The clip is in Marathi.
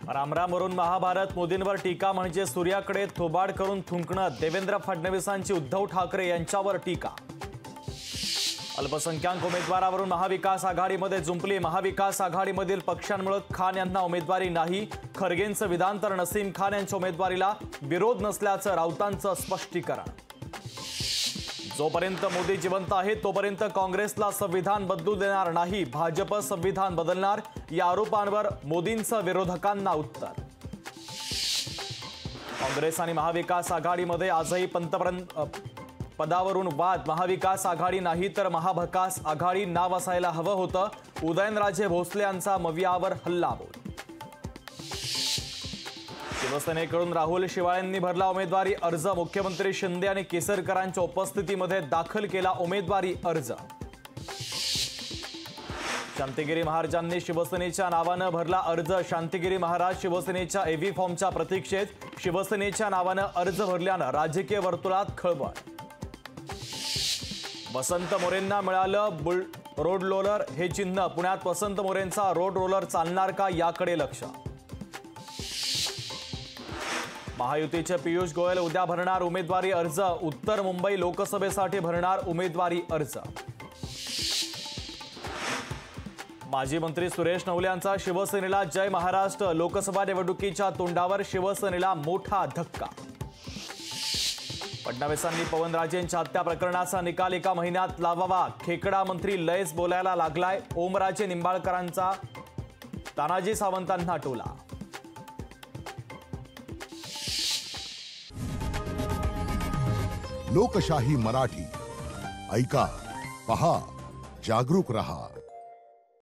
रामरामवरून महाभारत, मोदींवर टीका म्हणजे सूर्याकडे थोबाड करून थुंकणं, देवेंद्र फडणवीसांची उद्धव ठाकरे यांच्यावर टीका। अल्पसंख्याक उमेदवारावरून महाविकास आघाडीमध्ये जुंपली, महाविकास आघाडीमधील पक्षांमुळे खान यांना उमेदवारी नाही। खरगेंचं विधान तर नसीम खान यांच्या उमेदवारीला विरोध नसल्याचं राऊतांचं स्पष्टीकरण। जोपर्यंत मोदी जिवंत आहेत तोपर्यंत काँग्रेसला संविधान बदलू देणार नाही, भाजप संविधान बदलणार, या आरोपांवर मोदींचं विरोधकांना उत्तर। काँग्रेस आणि महाविकास आघाडीमध्ये आजही पंतप्रधान पदावरून वाद, महाविकास आघाडी नाही तर महाभकास आघाडी नाव असायला हवं होतं, उदयनराजे भोसले यांचा मवियावर हल्लाबोल। शिवसेनेकडून राहुल शेवाळेंनी भरला उमेदवारी अर्ज, मुख्यमंत्री शिंदे आणि केसरकरांच्या उपस्थितीमध्ये दाखल केला उमेदवारी अर्ज। शांतिगिरी महाराजांनी शिवसेनेच्या नावानं भरला अर्ज, शांतिगिरी महाराज शिवसेनेच्या एव्ही फॉर्मच्या प्रतीक्षेत, शिवसेनेच्या नावानं अर्ज भरल्यानं राजकीय वर्तुळात खळबळ। वसंत मोरेंना मिळालं रोड रोलर हे चिन्ह, पुण्यात वसंत मोरेंचा रोड रोलर चालणार का याकडे लक्ष। महायुतीचे पियुष गोयल उद्या भरणार उमेदवारी अर्ज, उत्तर मुंबई लोकसभेसाठी भरणार उमेदवारी अर्ज। माजी मंत्री सुरेश नवले यांचा शिवसेनेला जय महाराष्ट्र, लोकसभा निवडणुकीच्या तोंडावर शिवसेनेला मोठा धक्का। फडणवीसांनी पवनराजेंच्या हत्या प्रकरणाचा निकाल एका महिन्यात लावावा, खेकडा मंत्री लयच बोलायला लागलाय, ओमराजे निंबाळकरांचा तानाजी सावंतांना टोला। लोकशाही मराठी ऐका, पहा, जागरूक रहा।